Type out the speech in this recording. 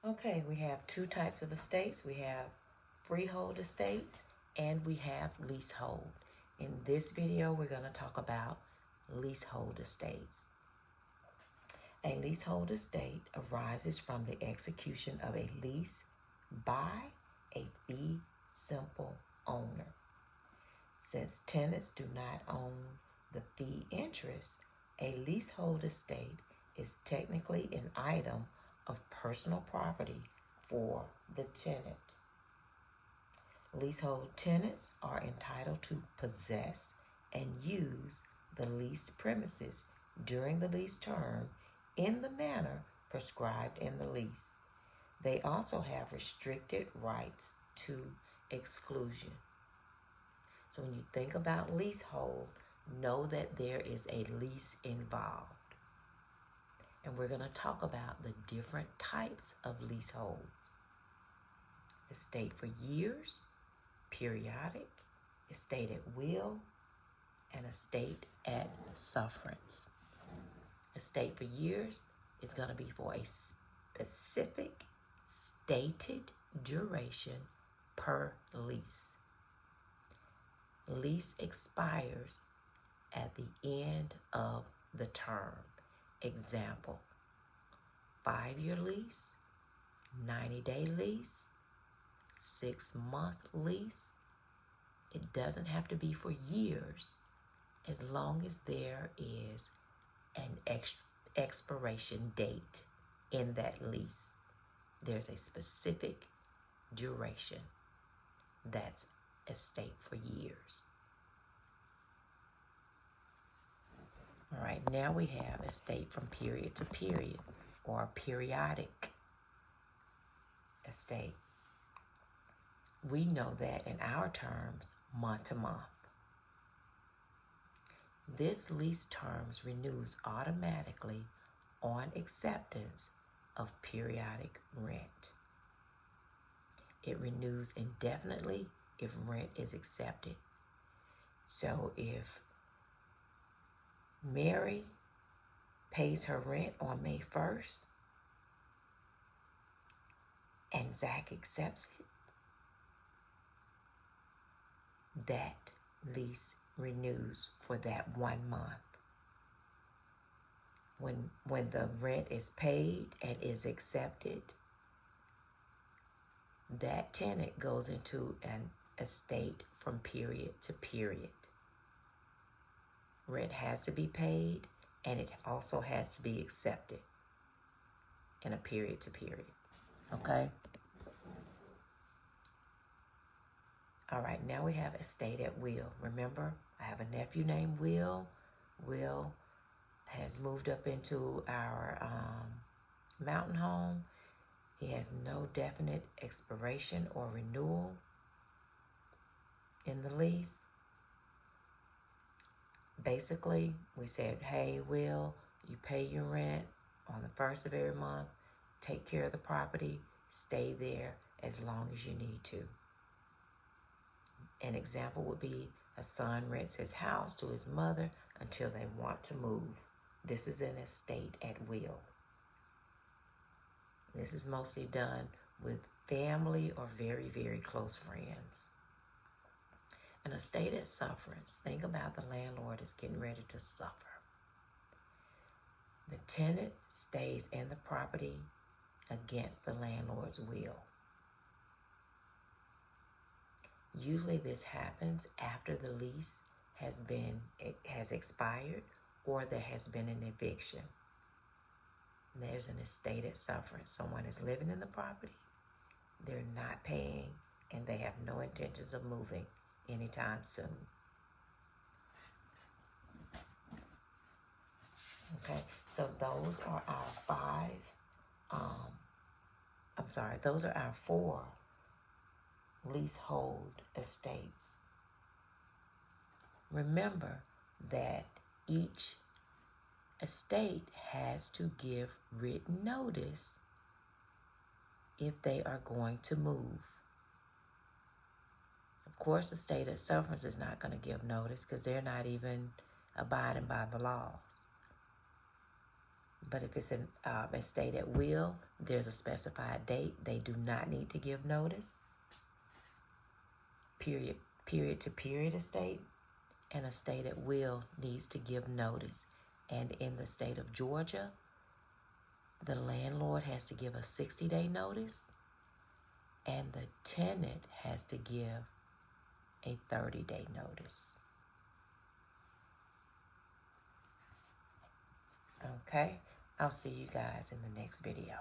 Okay, we have two types of estates. We have freehold estates and we have leasehold. In this video, we're going to talk about leasehold estates. A leasehold estate arises from the execution of a lease by a fee simple owner. Since tenants do not own the fee interest, a leasehold estate is technically an item of personal property for the tenant. Leasehold tenants are entitled to possess and use the leased premises during the lease term in the manner prescribed in the lease. They also have restricted rights to exclusion. So when you think about leasehold, know that there is a lease involved. And we're going to talk about the different types of leaseholds. Estate for years, periodic, estate at will, and estate at sufferance. Estate for years is going to be for a specific stated duration per lease. Lease expires at the end of the term. Example, 5-year lease, 90-day lease, 6-month lease. It doesn't have to be for years as long as there is an expiration date in that lease. There's a specific duration. That's estate for years. All right, now we have estate from period to period, or periodic estate. We know that in our terms, month to month. This lease terms renews automatically on acceptance of periodic rent. It renews indefinitely if rent is accepted. So if Mary pays her rent on May 1st and Zach accepts it, that lease renews for that 1 month. When the rent is paid and is accepted, that tenant goes into an estate from period to period. Rent has to be paid and it also has to be accepted in a period to period. Okay? All right, now we have estate at will. Remember, I have a nephew named Will. Will has moved up into our mountain home. He has no definite expiration or renewal in the lease. Basically, we said, hey, Will, you pay your rent on the 1st of every month, take care of the property, stay there as long as you need to. An example would be a son rents his house to his mother until they want to move. This is an estate at will. This is mostly done with family or very, very close friends. An estate at sufferance. Think about the landlord is getting ready to suffer. The tenant stays in the property against the landlord's will. Usually this happens after the lease has expired or there has been an eviction. There's an estate at sufferance. Someone is living in the property, they're not paying, and they have no intentions of moving anytime soon. Okay, so those are our those are our 4 leasehold estates. Remember that each estate has to give written notice if they are going to move. Of course, the estate at sufferance is not going to give notice because they're not even abiding by the laws. But if it's an estate at will, there's a specified date. They do not need to give notice. Period to period estate, an estate at will needs to give notice. And in the state of Georgia, the landlord has to give a 60-day notice, and the tenant has to give a 30-day notice. Okay, I'll see you guys in the next video.